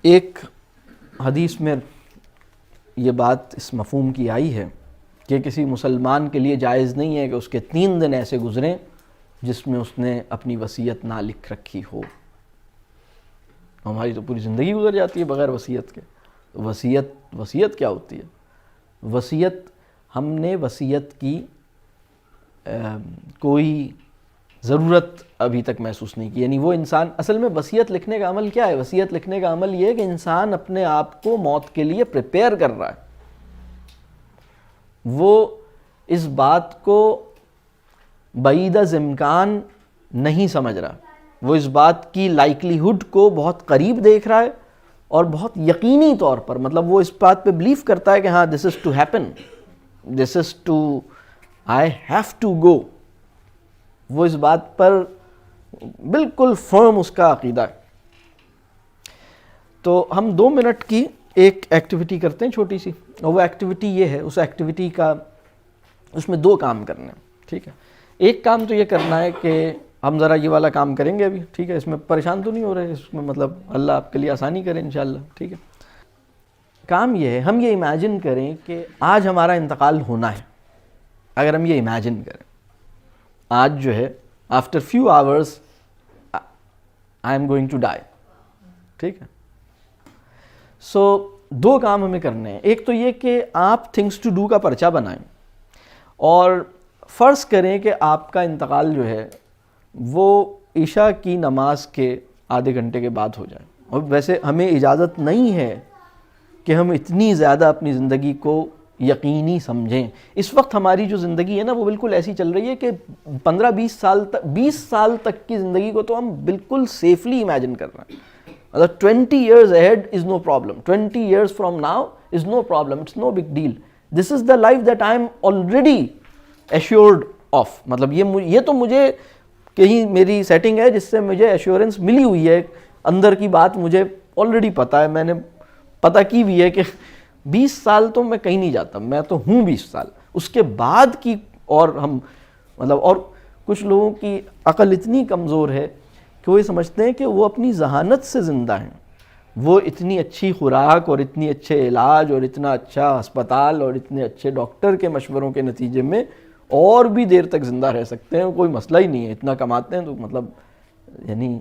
ایک حدیث میں یہ بات اس مفہوم کی آئی ہے کہ کسی مسلمان کے لیے جائز نہیں ہے کہ اس کے 3 دن ایسے گزریں جس میں اس نے اپنی وصیت نہ لکھ رکھی ہو. ہماری تو پوری زندگی گزر جاتی ہے بغیر وصیت کے. وصیت کیا ہوتی ہے؟ وصیت ہم نے وصیت کی کوئی ضرورت ابھی تک محسوس نہیں کی. یعنی وہ انسان اصل میں وصیت لکھنے کا عمل کیا ہے؟ وصیت لکھنے کا عمل یہ ہے کہ انسان اپنے آپ کو موت کے لیے پریپیئر کر رہا ہے. وہ اس بات کو بعید از امکان نہیں سمجھ رہا, وہ اس بات کی لائکلیہڈ کو بہت قریب دیکھ رہا ہے اور بہت یقینی طور پر, مطلب وہ اس بات پہ بلیو کرتا ہے کہ ہاں this is to happen, this is to, I have to go. وہ اس بات پر بالکل فرم اس کا عقیدہ ہے. تو ہم 2 منٹ کی ایک ایکٹیویٹی کرتے ہیں چھوٹی سی, اور وہ ایکٹیویٹی یہ ہے, اس ایکٹیویٹی کا اس میں 2 کام کرنے ہیں. ٹھیک ہے, ایک کام تو یہ کرنا ہے کہ ہم ذرا یہ والا کام کریں گے ابھی. ٹھیک ہے, اس میں پریشان تو نہیں ہو رہے, اس میں مطلب اللہ آپ کے لیے آسانی کرے انشاءاللہ. ٹھیک ہے, کام یہ ہے, ہم یہ امیجن کریں کہ آج ہمارا انتقال ہونا ہے. اگر ہم یہ امیجن کریں آج جو ہے after few hours I am going to die. ٹھیک ہے, سو 2 کام ہمیں کرنے ہیں. ایک تو یہ کہ آپ تھنگس ٹو ڈو کا پرچہ بنائیں اور فرض کریں کہ آپ کا انتقال جو ہے وہ عشاء کی نماز کے آدھے گھنٹے کے بعد ہو جائے. اور ویسے ہمیں اجازت نہیں ہے کہ ہم اتنی زیادہ اپنی زندگی کو یقینی سمجھیں. اس وقت ہماری جو زندگی ہے نا وہ بالکل ایسی چل رہی ہے کہ 15-20 سال تک, 20 سال تک کی زندگی کو تو ہم بالکل سیفلی امیجن کر رہے ہیں. مطلب 20 years ahead is no problem, 20 years from now is no problem, it's no big deal. This is the life that I am already assured of. مطلب یہ تو مجھے کہیں میری سیٹنگ ہے جس سے مجھے ایشورنس ملی ہوئی ہے, اندر کی بات مجھے آلریڈی پتہ ہے, میں نے پتہ کی بھی ہے کہ 20 سال تو میں کہیں نہیں جاتا, میں تو ہوں 20 سال. اس کے بعد کی, اور ہم مطلب, اور کچھ لوگوں کی عقل اتنی کمزور ہے کہ وہ یہ سمجھتے ہیں کہ وہ اپنی ذہانت سے زندہ ہیں, وہ اتنی اچھی خوراک اور اتنی اچھے علاج اور اتنا اچھا ہسپتال اور اتنے اچھے ڈاکٹر کے مشوروں کے نتیجے میں اور بھی دیر تک زندہ رہ سکتے ہیں, کوئی مسئلہ ہی نہیں ہے, اتنا کماتے ہیں تو مطلب, یعنی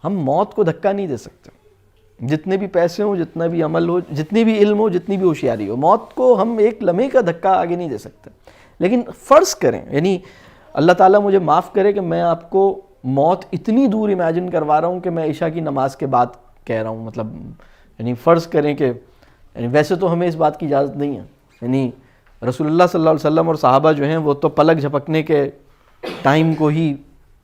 ہم موت کو دھکا نہیں دے سکتے. جتنے بھی پیسے ہوں, جتنا بھی عمل ہو, جتنی بھی علم ہو, جتنی بھی ہوشیاری ہو, موت کو ہم ایک لمحے کا دھکا آگے نہیں دے سکتے. لیکن فرض کریں, یعنی اللہ تعالیٰ مجھے معاف کرے کہ میں آپ کو موت اتنی دور امیجن کروا رہا ہوں کہ میں عشاء کی نماز کے بعد کہہ رہا ہوں. مطلب یعنی فرض کریں کہ, یعنی ویسے تو ہمیں اس بات کی اجازت نہیں ہے, یعنی رسول اللہ صلی اللہ علیہ وسلم اور صحابہ جو ہیں وہ تو پلک جھپکنے کے ٹائم کو ہی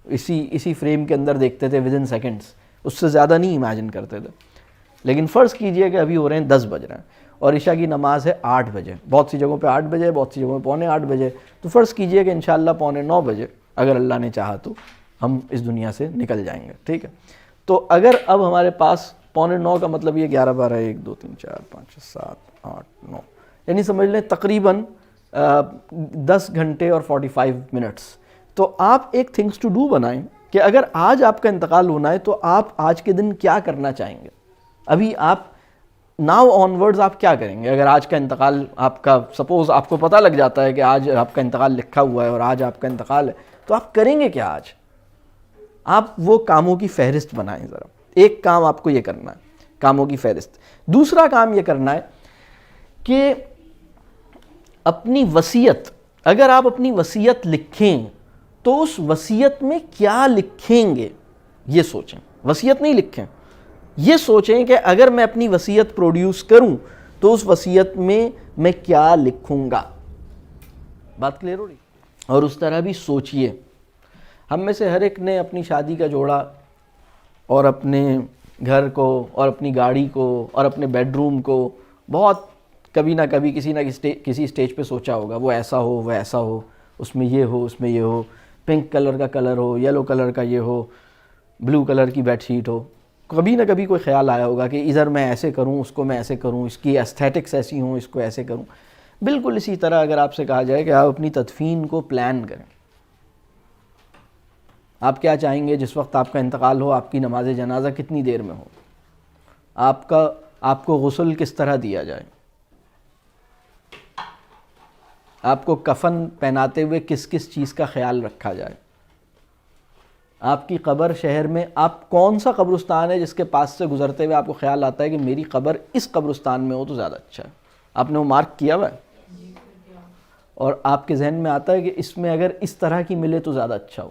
اسی فریم کے اندر دیکھتے تھے, ودن سیکنڈز, اس سے زیادہ نہیں امیجن کرتے تھے. لیکن فرض کیجئے کہ ابھی ہو رہے ہیں 10 بج رہے ہیں اور عشاء کی نماز ہے 8 بجے, بہت سی جگہوں پہ 8 بجے, بہت سی جگہوں پہ 8:45 بجے. تو فرض کیجئے کہ انشاءاللہ 8:45 بجے اگر اللہ نے چاہا تو ہم اس دنیا سے نکل جائیں گے. ٹھیک ہے, تو اگر اب ہمارے پاس 8:45 کا مطلب یہ 11 12 1 2 3 4 5 6 7 8 9, یعنی سمجھ لیں تقریباً 10 گھنٹے اور 45 منٹس. تو آپ ایک تھنگس ٹو ڈو بنائیں کہ اگر آج آپ کا انتقال ہونا ہے تو آپ آج کے دن کیا کرنا چاہیں گے. ابھی آپ ناؤ آنورڈز آپ کیا کریں گے؟ اگر آج کا انتقال آپ کا, سپوز آپ کو پتہ لگ جاتا ہے کہ آج آپ کا انتقال لکھا ہوا ہے اور آج آپ کا انتقال ہے, تو آپ کریں گے کیا آج؟ آپ وہ کاموں کی فہرست بنائیں ذرا. ایک کام آپ کو یہ کرنا ہے, کاموں کی فہرست. دوسرا کام یہ کرنا ہے کہ اپنی وصیت, اگر آپ اپنی وصیت لکھیں تو اس وصیت میں کیا لکھیں گے یہ سوچیں. وصیت نہیں لکھیں, یہ سوچیں کہ اگر میں اپنی وصیت پروڈیوس کروں تو اس وصیت میں میں کیا لکھوں گا. بات کلیئر ہو رہی؟ اور اس طرح بھی سوچئے. ہم میں سے ہر ایک نے اپنی شادی کا جوڑا اور اپنے گھر کو اور اپنی گاڑی کو اور اپنے بیڈ روم کو بہت کبھی نہ کبھی کسی نہ کسی اسٹیج پہ سوچا ہوگا. وہ ایسا ہو, وہ ایسا ہو, اس میں یہ ہو, اس میں یہ ہو, پنک کلر کا کلر ہو, یلو کلر کا یہ ہو, بلو کلر کی بیڈ شیٹ ہو. کبھی نہ کبھی کوئی خیال آیا ہوگا کہ ادھر میں ایسے کروں, اس کو میں ایسے کروں, اس کی ایستھیٹکس ایسی ہوں, اس کو ایسے کروں. بالکل اسی طرح اگر آپ سے کہا جائے کہ آپ اپنی تدفین کو پلان کریں, آپ کیا چاہیں گے جس وقت آپ کا انتقال ہو, آپ کی نماز جنازہ کتنی دیر میں ہو, آپ کو غسل کس طرح دیا جائے، آپ کو کفن پہناتے ہوئے کس کس چیز کا خیال رکھا جائے، آپ کی قبر شہر میں آپ کون سا قبرستان ہے جس کے پاس سے گزرتے ہوئے آپ کو خیال آتا ہے کہ میری قبر اس قبرستان میں ہو تو زیادہ اچھا ہے، آپ نے وہ مارک کیا ہوا ہے، اور آپ کے ذہن میں آتا ہے کہ اس میں اگر اس طرح کی ملے تو زیادہ اچھا ہو،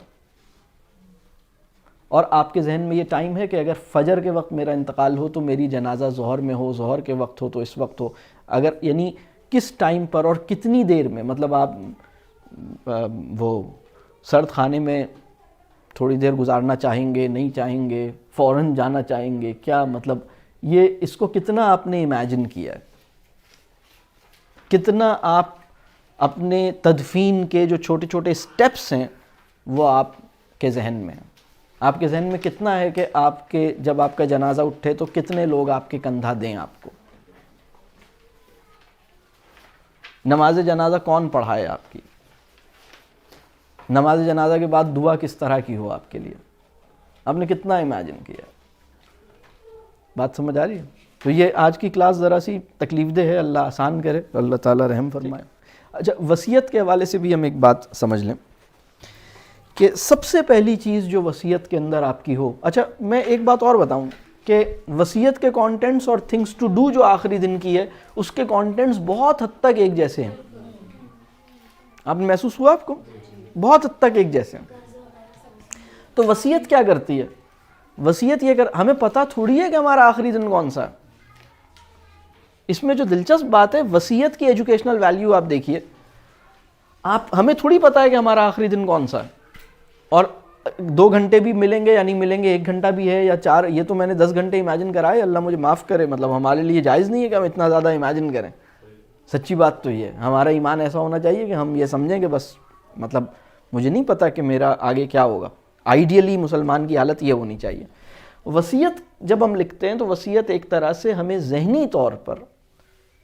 اور آپ کے ذہن میں یہ ٹائم ہے کہ اگر فجر کے وقت میرا انتقال ہو تو میری جنازہ ظہر میں ہو، ظہر کے وقت ہو تو اس وقت ہو، اگر یعنی کس ٹائم پر اور کتنی دیر میں، مطلب آپ وہ سرد خانے میں تھوڑی دیر گزارنا چاہیں گے، نہیں چاہیں گے، فوراً جانا چاہیں گے، کیا مطلب یہ اس کو کتنا آپ نے امیجن کیا ہے، کتنا آپ اپنے تدفین کے جو چھوٹے چھوٹے سٹیپس ہیں وہ آپ کے ذہن میں ہیں، آپ کے ذہن میں کتنا ہے کہ آپ کے جب آپ کا جنازہ اٹھے تو کتنے لوگ آپ کے کندھا دیں آپ کو، نماز جنازہ کون پڑھائے آپ کی، نماز جنازہ کے بعد دعا کس طرح کی ہو آپ کے لیے، آپ نے کتنا امیجن کیا، بات سمجھ آ رہی ہے؟ تو یہ آج کی کلاس ذرا سی تکلیف دہ ہے، اللہ آسان کرے، اللہ تعالیٰ رحم فرمائے۔ اچھا، وصیت کے حوالے سے بھی ہم ایک بات سمجھ لیں کہ سب سے پہلی چیز جو وصیت کے اندر آپ کی ہو، اچھا میں ایک بات اور بتاؤں کہ وصیت کے کانٹینٹس اور تھنگس ٹو ڈو جو آخری دن کی ہے اس کے کانٹینٹس بہت حد تک ایک جیسے ہیں، آپ نے محسوس ہوا آپ کو؟ بہت حد تک ایک جیسے ہیں۔ تو وصیت کیا کرتی ہے؟ وصیت یہ ہمیں پتہ تھوڑی ہے کہ ہمارا آخری دن کون سا ہے۔ اس میں جو دلچسپ بات ہے، وصیت کی ایجوکیشنل ویلیو آپ دیکھیے، ہمیں تھوڑی پتہ ہے کہ ہمارا آخری دن کون سا ہے، اور 2 گھنٹے بھی ملیں گے یا نہیں ملیں گے، 1 گھنٹہ بھی ہے یا 4، یہ تو میں نے 10 گھنٹے امیجن کرائے، اللہ مجھے معاف کرے، مطلب ہمارے لیے جائز نہیں ہے کہ ہم اتنا زیادہ امیجن کریں۔ سچی بات تو یہ ہے، ہمارا ایمان ایسا ہونا چاہیے کہ ہم یہ سمجھیں کہ بس مطلب مجھے نہیں پتہ کہ میرا آگے کیا ہوگا، آئیڈیلی مسلمان کی حالت یہ ہونی چاہیے۔ وصیت جب ہم لکھتے ہیں تو وصیت ایک طرح سے ہمیں ذہنی طور پر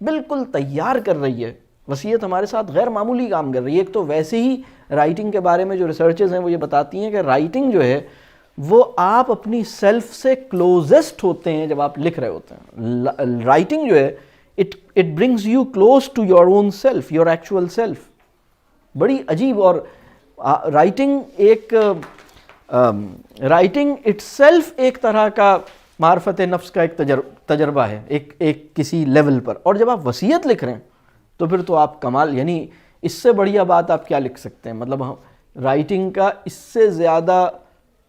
بالکل تیار کر رہی ہے، وصیت ہمارے ساتھ غیر معمولی کام کر رہی ہے۔ ایک تو ویسے ہی رائٹنگ کے بائرے میں جو ریسرچز ہیں وہ یہ بتاتی ہیں کہ رائٹنگ جو ہے وہ آپ اپنی سیلف سے کلوزسٹ ہوتے ہیں جب آپ لکھ رہے ہوتے ہیں۔ رائٹنگ جو ہے it brings you close to your own self, your actual self. بڑی عجیب، اور رائٹنگ اٹ سیلف ایک طرح کا معرفت نفس کا ایک تجربہ ہے ایک کسی لیول پر، اور جب آپ وصیت لکھ رہے ہیں تو پھر تو آپ کمال، یعنی اس سے بڑھیا بات آپ کیا لکھ سکتے ہیں؟ مطلب رائٹنگ کا اس سے زیادہ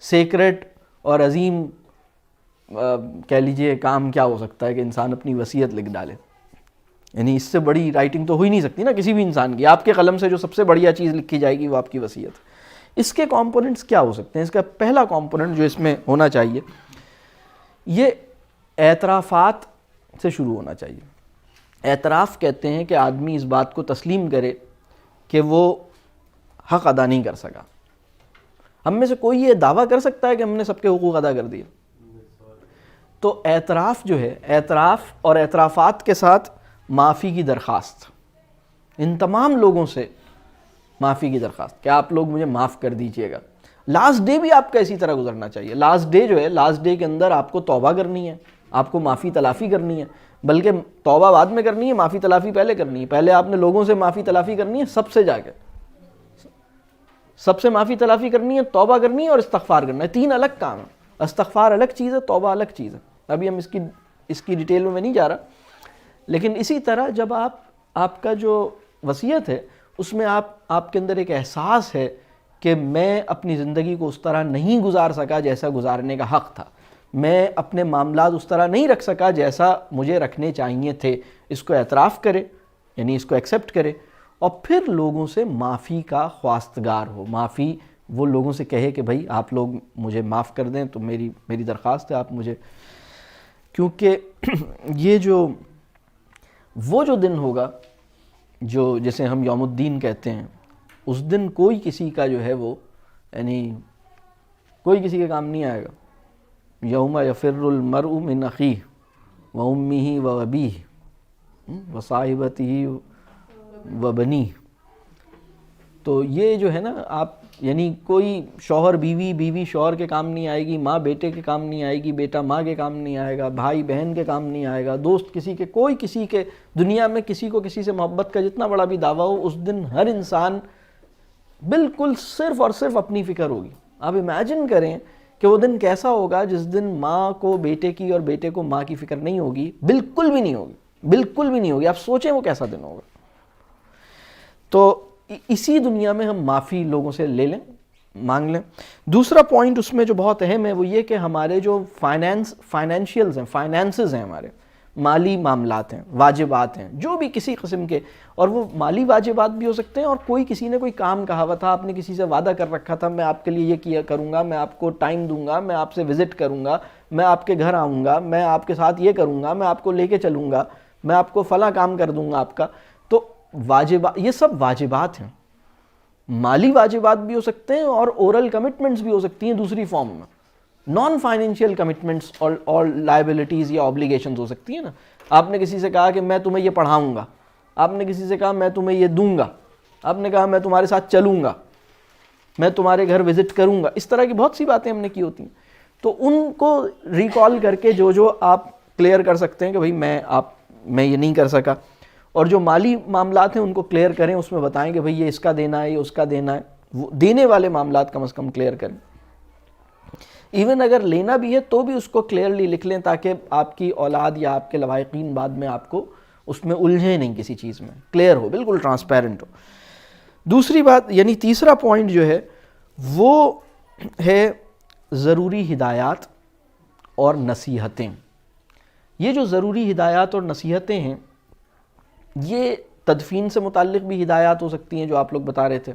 سیکرٹ اور عظیم کہہ لیجئے کام کیا ہو سکتا ہے کہ انسان اپنی وصیت لکھ ڈالے؟ یعنی اس سے بڑی رائٹنگ تو ہو ہی نہیں سکتی نا کسی بھی انسان کی۔ آپ کے قلم سے جو سب سے بڑھیا چیز لکھی جائے گی وہ آپ کی وصیت۔ اس کے کمپوننٹس کیا ہو سکتے ہیں؟ اس کا پہلا کمپوننٹ جو اس میں ہونا چاہیے یہ اعترافات سے شروع ہونا چاہیے۔ اعتراف کہتے ہیں کہ آدمی اس بات کو تسلیم کرے کہ وہ حق ادا نہیں کر سکا۔ ہم میں سے کوئی یہ دعویٰ کر سکتا ہے کہ ہم نے سب کے حقوق ادا کر دیے؟ تو اعتراف جو ہے، اعتراف اور اعترافات کے ساتھ معافی کی درخواست، ان تمام لوگوں سے معافی کی درخواست کہ آپ لوگ مجھے معاف کر دیجئے گا۔ لاسٹ ڈے بھی آپ کا اسی طرح گزرنا چاہیے۔ لاسٹ ڈے جو ہے، لاسٹ ڈے کے اندر آپ کو توبہ کرنی ہے، آپ کو معافی تلافی کرنی ہے، بلکہ توبہ بعد میں کرنی ہے، معافی تلافی پہلے کرنی ہے۔ پہلے آپ نے لوگوں سے معافی تلافی کرنی ہے، سب سے جا کے سب سے معافی تلافی کرنی ہے، توبہ کرنی ہے اور استغفار کرنا ہے۔ 3 الگ کام ہیں، استغفار الگ چیز ہے، توبہ الگ چیز ہے۔ ابھی ہم اس کی ڈیٹیل میں نہیں جا رہا، لیکن اسی طرح جب آپ کا جو وصیت ہے اس میں آپ کے اندر ایک احساس ہے کہ میں اپنی زندگی کو اس طرح نہیں گزار سکا جیسا گزارنے کا حق تھا، میں اپنے معاملات اس طرح نہیں رکھ سکا جیسا مجھے رکھنے چاہیے تھے، اس کو اعتراف کرے، یعنی اس کو ایکسیپٹ کرے، اور پھر لوگوں سے معافی کا خواستگار ہو۔ معافی وہ لوگوں سے کہے کہ بھائی آپ لوگ مجھے معاف کر دیں، تو میری درخواست ہے آپ مجھے، کیونکہ یہ وہ جو دن ہوگا جو جسے ہم یوم الدین کہتے ہیں، اس دن کوئی کسی کا جو ہے وہ یعنی کوئی کسی کے کام نہیں آئے گا۔ یوم یفر المرء من اخیہ وامہ وابیہ وصاحبتہ وبنیہ۔ تو یہ جو ہے نا، آپ یعنی کوئی شوہر بیوی، بیوی شوہر کے کام نہیں آئے گی، ماں بیٹے کے کام نہیں آئے گی، بیٹا ماں کے کام نہیں آئے گا، بھائی بہن کے کام نہیں آئے گا، دوست کسی کے، کوئی کسی کے، دنیا میں کسی کو کسی سے محبت کا جتنا بڑا بھی دعویٰ ہو، اس دن ہر انسان بالکل صرف اور صرف اپنی فکر ہوگی. آپ امیجن کریں کہ وہ دن کیسا ہوگا جس دن ماں کو بیٹے کی اور بیٹے کو ماں کی فکر نہیں ہوگی، بالکل بھی نہیں ہوگی، بالکل بھی نہیں ہوگی. آپ سوچیں وہ کیسا دن ہوگا. تو اسی دنیا میں ہم معافی لوگوں سے لے لیں، مانگ لیں. دوسرا پوائنٹ اس میں جو بہت اہم ہے وہ یہ کہ ہمارے جو فائنینشیلز ہیں، فائنینسز ہیں، ہمارے مالی معاملات ہیں، واجبات ہیں، جو بھی کسی قسم کے، اور وہ مالی واجبات بھی ہو سکتے ہیں، اور کسی نے کوئی کام کہا ہوا تھا، آپ نے کسی سے وعدہ کر رکھا تھا، میں آپ کے لیے یہ کیا کروں گا، میں آپ کو ٹائم دوں گا، میں آپ سے وزٹ کروں گا، میں آپ کے گھر آؤں گا، میں آپ کے ساتھ یہ کروں گا، میں آپ کو لے کے چلوں گا، میں آپ کو فلاں کام کر دوں گا آپ کا. تو واجبات، یہ سب واجبات ہیں. مالی واجبات بھی ہو سکتے ہیں اور اورل کمٹمنٹس بھی ہو سکتی ہیں دوسری فارم میں. نان فائنینشیل کمٹمنٹس اور لائبلٹیز یا آبلیگیشنز ہو سکتی ہیں نا. آپ نے کسی سے کہا کہ میں تمہیں یہ پڑھاؤں گا، آپ نے کسی سے کہا میں تمہیں یہ دوں گا، آپ نے کہا میں تمہارے ساتھ چلوں گا، میں تمہارے گھر وزٹ کروں گا. اس طرح کی بہت سی باتیں ہم نے کی ہوتی ہیں. تو ان کو ریکال کر کے جو آپ کلیئر کر سکتے ہیں کہ بھئی میں یہ نہیں کر سکا، اور جو مالی معاملات ہیں ان کو کلیئر کریں، اس میں بتائیں کہ بھئی یہ اس کا دینا ہے، یہ اس کا دینا ہے. وہ دینے والے معاملات کم از کم کلیئر کریں. ایون اگر لینا بھی ہے تو بھی اس کو کلیئرلی لکھ لیں تاکہ آپ کی اولاد یا آپ کے لواحقین بعد میں آپ کو اس میں الجھے نہیں، کسی چیز میں کلیئر ہو، بالکل ٹرانسپیرنٹ ہو. دوسری بات، یعنی تیسرا پوائنٹ جو ہے وہ ہے ضروری ہدایات اور نصیحتیں. یہ جو ضروری ہدایات اور نصیحتیں ہیں، یہ تدفین سے متعلق بھی ہدایات ہو سکتی ہیں جو آپ لوگ بتا رہے تھے،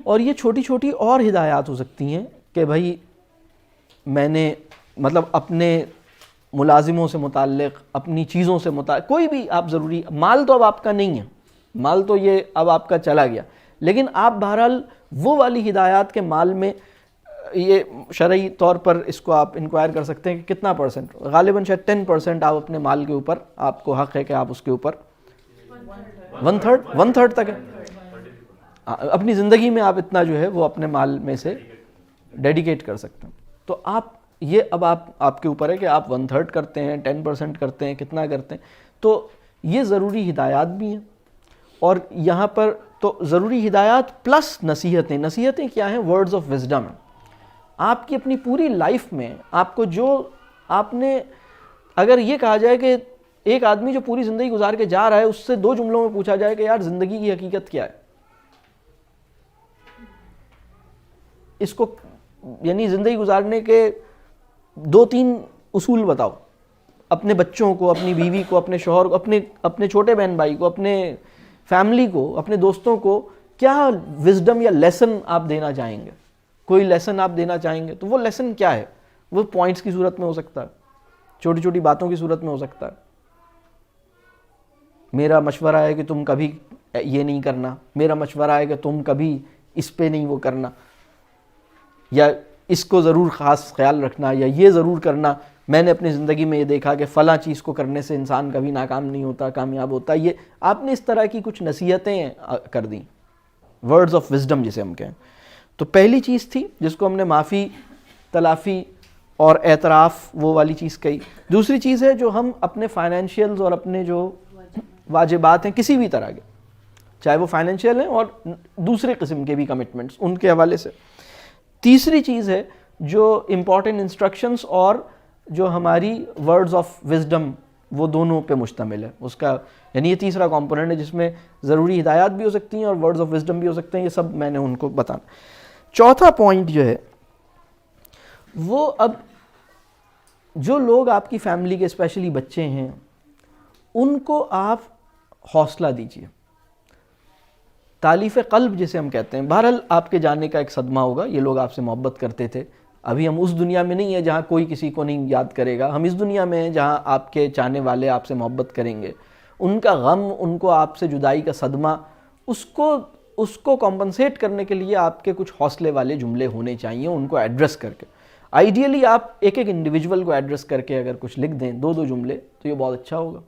اور یہ چھوٹی چھوٹی اور ہدایات ہو سکتی ہیں کہ بھائی میں نے مطلب اپنے ملازموں سے متعلق، اپنی چیزوں سے متعلق، کوئی بھی آپ ضروری، مال تو اب آپ کا نہیں ہے، مال تو یہ اب آپ کا چلا گیا، لیکن آپ بہرحال وہ والی ہدایات کے مال میں، یہ شرعی طور پر اس کو آپ انکوائر کر سکتے ہیں کہ کتنا پرسنٹ، غالباً شاید 10% آپ اپنے مال کے اوپر، آپ کو حق ہے کہ آپ اس کے اوپر 1/3 تک ہے، اپنی زندگی میں آپ اتنا جو ہے وہ اپنے مال میں سے ڈیڈیکیٹ کر سکتے ہیں. تو آپ یہ اب آپ کے اوپر ہے کہ آپ 1/3 کرتے ہیں، 10% کرتے ہیں، کتنا کرتے ہیں. تو یہ ضروری ہدایات بھی ہیں. اور یہاں پر تو ضروری ہدایات پلس نصیحتیں. نصیحتیں کیا ہیں؟ Words of wisdom. آپ کی اپنی پوری لائف میں آپ کو جو آپ نے، اگر یہ کہا جائے کہ ایک آدمی جو پوری زندگی گزار کے جا رہا ہے، اس سے 2 جملوں میں پوچھا جائے کہ یار زندگی کی حقیقت کیا ہے، اس کو یعنی زندگی گزارنے کے 2-3 اصول بتاؤ، اپنے بچوں کو، اپنی بیوی کو، اپنے شوہر کو، اپنے چھوٹے بہن بھائی کو، اپنے فیملی کو، اپنے دوستوں کو کیا وزڈم یا لیسن آپ دینا چاہیں گے؟ کوئی لیسن آپ دینا چاہیں گے تو وہ لیسن کیا ہے؟ وہ پوائنٹس کی صورت میں ہو سکتا ہے، چھوٹی چھوٹی باتوں کی صورت میں ہو سکتا ہے. میرا مشورہ ہے کہ تم کبھی یہ نہیں کرنا، میرا مشورہ ہے کہ تم کبھی اس پہ نہیں وہ کرنا، یا اس کو ضرور خاص خیال رکھنا، یا یہ ضرور کرنا. میں نے اپنی زندگی میں یہ دیکھا کہ فلاں چیز کو کرنے سے انسان کبھی ناکام نہیں ہوتا، کامیاب ہوتا. یہ آپ نے اس طرح کی کچھ نصیحتیں کر دیں، ورڈز آف وزڈم جسے ہم کہیں. تو پہلی چیز تھی جس کو ہم نے معافی، تلافی اور اعتراف، وہ والی چیز کہی. دوسری چیز ہے جو ہم اپنے فائنینشیلز اور اپنے جو واجبات ہیں کسی بھی طرح کے، چاہے وہ فائنینشیل ہیں اور دوسرے قسم کے بھی کمٹمنٹس، ان کے حوالے سے. تیسری چیز ہے جو امپورٹنٹ انسٹرکشنز اور جو ہماری ورڈز آف وزڈم، وہ دونوں پہ مشتمل ہے. اس کا یعنی یہ تیسرا کمپوننٹ ہے جس میں ضروری ہدایات بھی ہو سکتی ہیں اور ورڈز آف وزڈم بھی ہو سکتے ہیں. یہ سب میں نے ان کو بتانا. چوتھا پوائنٹ جو ہے وہ، اب جو لوگ آپ کی فیملی کے اسپیشلی بچے ہیں، ان کو آپ حوصلہ دیجیے، تالیف قلب جسے ہم کہتے ہیں. بہرحال آپ کے جانے کا ایک صدمہ ہوگا، یہ لوگ آپ سے محبت کرتے تھے. ابھی ہم اس دنیا میں نہیں ہیں جہاں کوئی کسی کو نہیں یاد کرے گا، ہم اس دنیا میں ہیں جہاں آپ کے چاہنے والے آپ سے محبت کریں گے. ان کا غم، ان کو آپ سے جدائی کا صدمہ، اس کو کمپنسیٹ کرنے کے لیے آپ کے کچھ حوصلے والے جملے ہونے چاہیے، ان کو ایڈریس کر کے. آئیڈیلی آپ ایک انڈیویجول کو ایڈریس کر کے اگر کچھ لکھ دیں، 2 جملے، تو یہ بہت اچھا ہوگا،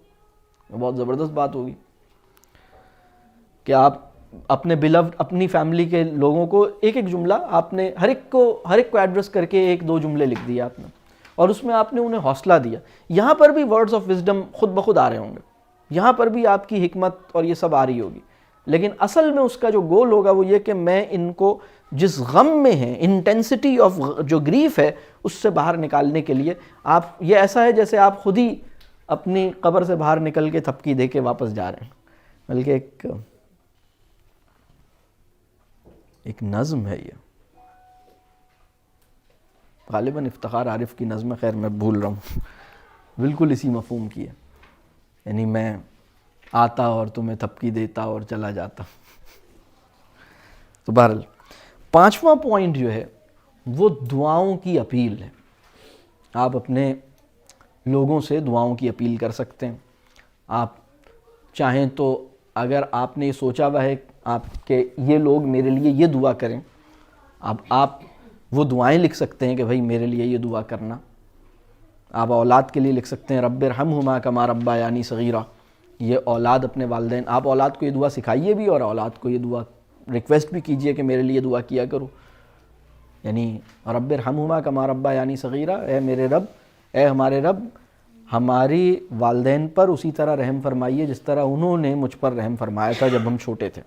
بہت زبردست بات ہوگی کہ آپ اپنے بلوڈ اپنی فیملی کے لوگوں کو ایک ایک جملہ آپ نے ہر ایک کو ایڈریس کر کے ایک دو جملے لکھ دیے آپ نے، اور اس میں آپ نے انہیں حوصلہ دیا. یہاں پر بھی ورڈز آف وزڈم خود بخود آ رہے ہوں گے، یہاں پر بھی آپ کی حکمت اور یہ سب آ رہی ہوگی، لیکن اصل میں اس کا جو گول ہوگا وہ یہ کہ میں ان کو جس غم میں ہیں، انٹینسٹی آف جو گریف ہے، اس سے باہر نکالنے کے لیے آپ، یہ ایسا ہے جیسے آپ خود ہی اپنی قبر سے باہر نکل کے تھپکی دے کے واپس جا رہے ہیں. بلکہ ایک نظم ہے، یہ غالباً افتخار عارف کی نظم، خیر میں بھول رہا ہوں، بالکل اسی مفہوم کی ہے. یعنی میں آتا اور تمہیں تھپکی دیتا اور چلا جاتا. تو بہرحال 5واں پوائنٹ جو ہے وہ دعاؤں کی اپیل ہے. آپ اپنے لوگوں سے دعاؤں کی اپیل کر سکتے ہیں. آپ چاہیں تو اگر آپ نے یہ سوچا ہوا ہے آپ کہ یہ لوگ میرے لیے یہ دعا کریں، آپ وہ دعائیں لکھ سکتے ہیں کہ بھائی میرے لیے یہ دعا کرنا. آپ اولاد کے لیے لکھ سکتے ہیں رب ارحمہما کما ربیانی صغیرا. یہ اولاد اپنے والدین، آپ اولاد کو یہ دعا سکھائیے بھی اور اولاد کو یہ دعا ریکویسٹ بھی کیجئے کہ میرے لیے دعا کیا کرو. یعنی رب ارحمہما کما ربیانی صغیرا، اے میرے رب، اے ہمارے رب، ہماری والدین پر اسی طرح رحم فرمائیے جس طرح انہوں نے مجھ پر رحم فرمایا تھا جب ہم چھوٹے تھے.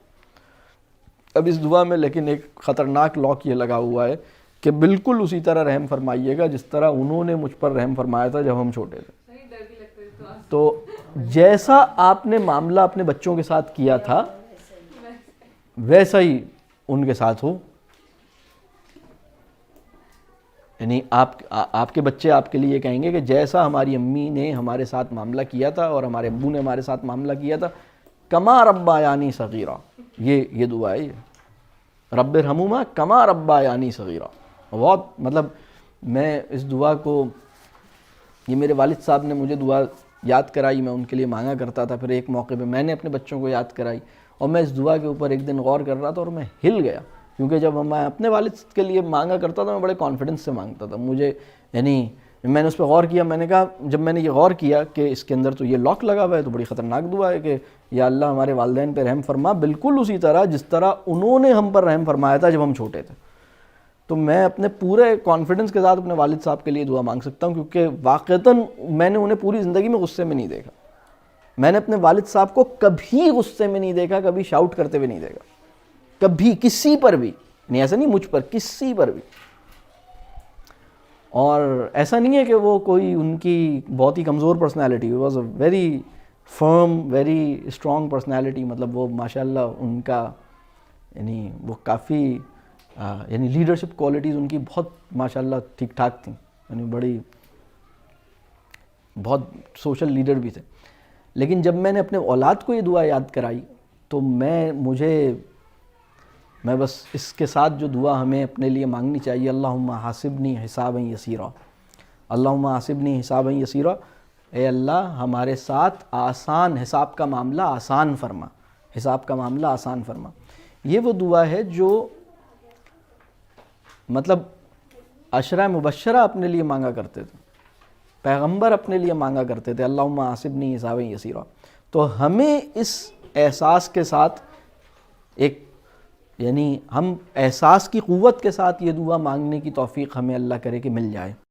اب اس دعا میں لیکن ایک خطرناک لاک یہ لگا ہوا ہے کہ بالکل اسی طرح رحم فرمائیے گا جس طرح انہوں نے مجھ پر رحم فرمایا تھا جب ہم چھوٹے تھے. تو جیسا آپ نے معاملہ اپنے بچوں کے ساتھ کیا تھا ویسا ہی ان کے ساتھ ہو. یعنی آپ کے بچے آپ کے لیے کہیں گے کہ جیسا ہماری امی نے ہمارے ساتھ معاملہ کیا تھا اور ہمارے ابو نے ہمارے ساتھ معاملہ کیا تھا، کما ربیانی صغیرا. یہ دعا ہے، یہ رب ارحمہما کما ربیانی صغیرا. بہت مطلب میں اس دعا کو، یہ میرے والد صاحب نے مجھے دعا یاد کرائی، میں ان کے لیے مانگا کرتا تھا، پھر ایک موقع پہ میں نے اپنے بچوں کو یاد کرائی، اور میں اس دعا کے اوپر ایک دن غور کر رہا تھا اور میں ہل گیا. کیونکہ جب میں اپنے والد کے لیے مانگا کرتا تھا میں بڑے کانفیڈنس سے مانگتا تھا. مجھے یعنی میں نے اس پہ غور کیا، میں نے کہا جب میں نے یہ غور کیا کہ اس کے اندر تو یہ لاک لگا ہوا ہے، تو بڑی خطرناک دعا ہے کہ یا اللہ ہمارے والدین پہ رحم فرما بالکل اسی طرح جس طرح انہوں نے ہم پر رحم فرمایا تھا جب ہم چھوٹے تھے. تو میں اپنے پورے کانفیڈنس کے ساتھ اپنے والد صاحب کے لیے دعا مانگ سکتا ہوں، کیونکہ واقعتاً میں نے انہیں پوری زندگی میں غصے میں نہیں دیکھا. میں نے اپنے والد صاحب کو کبھی غصے میں نہیں دیکھا، کبھی شاؤٹ کرتے ہوئے نہیں دیکھا، کبھی کسی پر بھی نہیں. ایسا نہیں مجھ پر، کسی پر بھی. اور ایسا نہیں ہے کہ وہ کوئی ان کی بہت ہی کمزور personality, it was a very firm, very strong personality. مطلب وہ ماشاءاللہ ان کا یعنی وہ کافی یعنی لیڈرشپ کوالٹیز ان کی بہت ماشاءاللہ ٹھیک ٹھاک تھیں. یعنی بڑی بہت سوشل لیڈر بھی تھے. لیکن جب میں نے اپنے اولاد کو یہ دعا یاد کرائی تو میں بس اس کے ساتھ جو دعا ہمیں اپنے لیے مانگنی چاہیے، اللہم حاسبنی حسابا یسیرا، اللہم حاسبنی حسابا یسیرا، اے اللہ ہمارے ساتھ آسان حساب کا معاملہ آسان فرما، حساب کا معاملہ آسان فرما. یہ وہ دعا ہے جو مطلب عشرہ مبشرہ اپنے لیے مانگا کرتے تھے، پیغمبر اپنے لیے مانگا کرتے تھے، اللہم حاسبنی حسابا یسیرا. تو ہمیں اس احساس کے ساتھ ایک یعنی ہم احساس کی قوت کے ساتھ یہ دعا مانگنے کی توفیق ہمیں اللہ کرے کہ مل جائے.